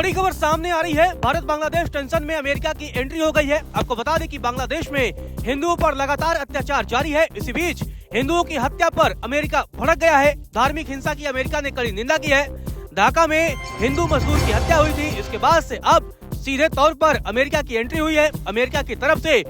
बड़ी खबर सामने आ रही है। भारत बांग्लादेश टेंशन में अमेरिका की एंट्री हो गई है। आपको बता दें कि बांग्लादेश में हिंदुओं पर लगातार अत्याचार जारी है। इसी बीच हिंदुओं की हत्या पर अमेरिका भड़क गया है। धार्मिक हिंसा की अमेरिका ने कड़ी निंदा की है। ढाका में हिंदू मजदूर की हत्या हुई थी। इसके बाद से अब सीधे तौर पर अमेरिका की एंट्री हुई है। अमेरिका की तरफ से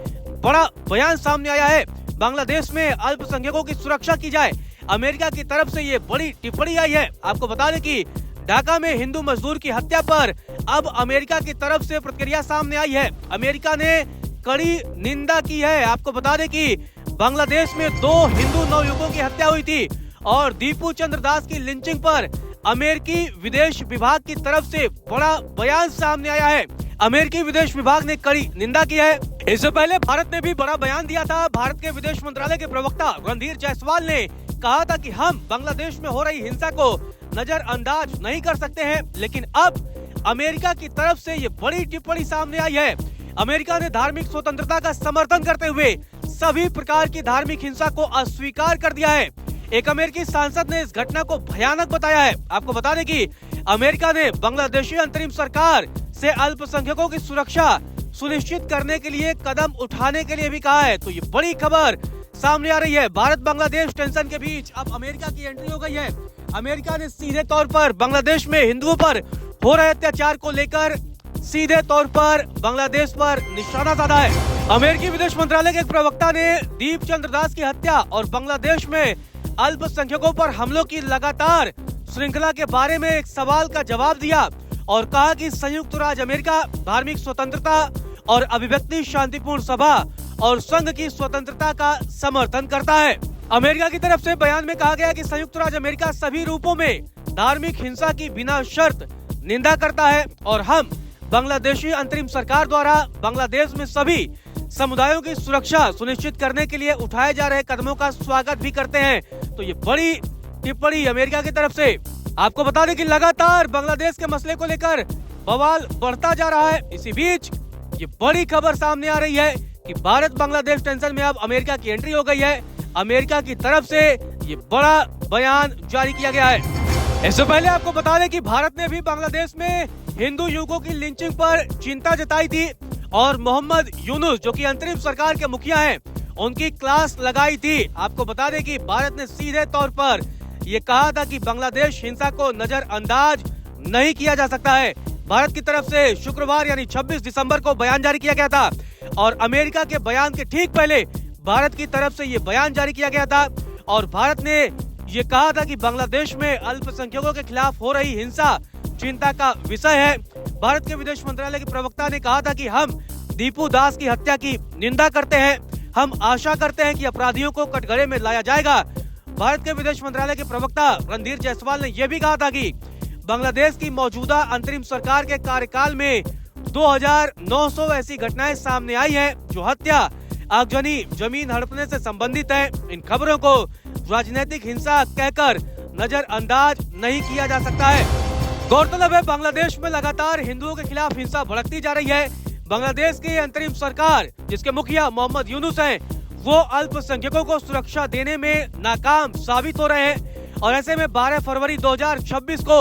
बड़ा बयान सामने आया है। बांग्लादेश में अल्पसंख्यकों की सुरक्षा की जाए, अमेरिका की तरफ से ये बड़ी टिप्पणी आई है। आपको बता दें कि ढाका में हिंदू मजदूर की हत्या पर अब अमेरिका की तरफ से प्रतिक्रिया सामने आई है। अमेरिका ने कड़ी निंदा की है। आपको बता दें कि बांग्लादेश में 2 हिंदू नवयुवकों की हत्या हुई थी और दीपू चंद्र दास की लिंचिंग पर अमेरिकी विदेश विभाग की तरफ से बड़ा बयान सामने आया है। अमेरिकी विदेश विभाग ने कड़ी निंदा की है। इससे पहले भारत ने भी बड़ा बयान दिया था। भारत के विदेश मंत्रालय के प्रवक्ता रणधीर जायसवाल ने कहा था कि हम बांग्लादेश में हो रही हिंसा को नजरअंदाज नहीं कर सकते हैं, लेकिन अब अमेरिका की तरफ से ये बड़ी टिप्पणी सामने आई है। अमेरिका ने धार्मिक स्वतंत्रता का समर्थन करते हुए सभी प्रकार की धार्मिक हिंसा को अस्वीकार कर दिया है। एक अमेरिकी सांसद ने इस घटना को भयानक बताया है। आपको बता दें कि अमेरिका ने बांग्लादेशी अंतरिम सरकार से अल्पसंख्यकों की सुरक्षा सुनिश्चित करने के लिए कदम उठाने के लिए भी कहा है। तो ये बड़ी खबर सामने आ रही है। भारत बांग्लादेश टेंशन के बीच अब अमेरिका की एंट्री हो गई है। अमेरिका ने सीधे तौर पर बांग्लादेश में हिंदुओं पर हो रहे अत्याचार को लेकर सीधे तौर पर बांग्लादेश पर निशाना साधा है। अमेरिकी विदेश मंत्रालय के एक प्रवक्ता ने दीप चंद्र दास की हत्या और बांग्लादेश में अल्पसंख्यकों पर हमलों की लगातार श्रृंखला के बारे में एक सवाल का जवाब दिया और कहा कि संयुक्त राज्य अमेरिका धार्मिक स्वतंत्रता और अभिव्यक्ति, शांतिपूर्ण सभा और संघ की स्वतंत्रता का समर्थन करता है। अमेरिका की तरफ से बयान में कहा गया कि संयुक्त राज्य अमेरिका सभी रूपों में धार्मिक हिंसा की बिना शर्त निंदा करता है और हम बांग्लादेशी अंतरिम सरकार द्वारा बांग्लादेश में सभी समुदायों की सुरक्षा सुनिश्चित करने के लिए उठाए जा रहे कदमों का स्वागत भी करते हैं। तो ये बड़ी टिप्पणी अमेरिका की तरफ से। आपको बता दें कि लगातार बांग्लादेश के मसले को लेकर बवाल बढ़ता जा रहा है। इसी बीच ये बड़ी खबर सामने आ रही है कि भारत बांग्लादेश टेंशन में अब अमेरिका की एंट्री हो गई है। अमेरिका की तरफ से ये बड़ा बयान जारी किया गया है। इससे पहले आपको बता दें कि भारत ने भी बांग्लादेश में हिंदू युवकों की लिंचिंग पर चिंता जताई थी और मोहम्मद यूनुस जो कि अंतरिम सरकार के मुखिया हैं, उनकी क्लास लगाई थी। आपको बता दें कि भारत ने सीधे तौर पर ये कहा था कि बांग्लादेश हिंसा को नजरअंदाज नहीं किया जा सकता है। भारत की तरफ से शुक्रवार यानी 26 दिसंबर को बयान जारी किया गया था और अमेरिका के बयान के ठीक पहले भारत की तरफ से ये बयान जारी किया गया था और भारत ने ये कहा था कि बांग्लादेश में अल्पसंख्यकों के खिलाफ हो रही हिंसा चिंता का विषय है। भारत के विदेश मंत्रालय के प्रवक्ता ने कहा था कि हम दीपू दास की हत्या की निंदा करते हैं। हम आशा करते हैं कि अपराधियों को कटघरे में लाया जाएगा। भारत के विदेश मंत्रालय के प्रवक्ता रणधीर जायसवाल ने यह भी कहा था कि बांग्लादेश की मौजूदा अंतरिम सरकार के कार्यकाल में 2900 ऐसी घटनाएं सामने आई हैं जो हत्या, आगजनी, जमीन हड़पने से संबंधित है। इन खबरों को राजनीतिक हिंसा कहकर नजरअंदाज नहीं किया जा सकता है। गौरतलब है बांग्लादेश में लगातार हिंदुओं के खिलाफ हिंसा भड़कती जा रही है। बांग्लादेश की अंतरिम सरकार जिसके मुखिया मोहम्मद यूनुस हैं, वो अल्पसंख्यकों को सुरक्षा देने में नाकाम साबित हो रहे हैं और ऐसे में 12 फरवरी 2026 को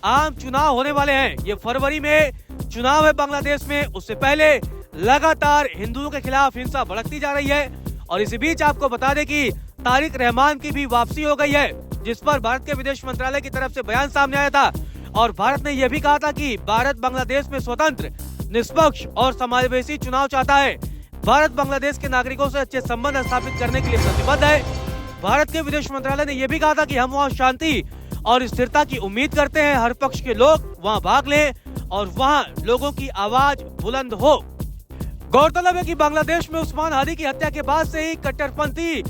आम चुनाव होने वाले हैं। ये फरवरी में चुनाव है बांग्लादेश में। उससे पहले लगातार हिंदुओं के खिलाफ हिंसा भड़कती जा रही है और इसी बीच आपको बता दें कि तारिक रहमान की भी वापसी हो गई है, जिस पर भारत के विदेश मंत्रालय की तरफ से बयान सामने आया था और भारत ने यह भी कहा था कि भारत बांग्लादेश में स्वतंत्र, निष्पक्ष और समावेशी चुनाव चाहता है। भारत बांग्लादेश के नागरिकों से अच्छे संबंध स्थापित करने के लिए प्रतिबद्ध है। भारत के विदेश मंत्रालय ने यह भी कहा था कि हम वहाँ शांति और स्थिरता की उम्मीद करते हैं। हर पक्ष के लोग वहाँ भाग लें और वहाँ लोगों की आवाज बुलंद हो। गौरतलब है कि बांग्लादेश में उस्मान हादी की हत्या के बाद से ही कट्टरपंथी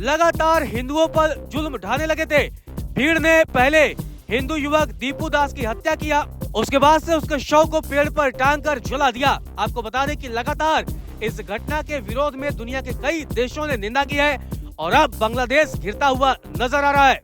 लगातार हिंदुओं पर जुल्म ढाने लगे थे। भीड़ ने पहले हिंदू युवक दीपू दास की हत्या किया, उसके बाद से उसके शव को पेड़ पर टांग कर जला दिया। आपको बता दें कि लगातार इस घटना के विरोध में दुनिया के कई देशों ने निंदा की है और अब बांग्लादेश घिरता हुआ नजर आ रहा है।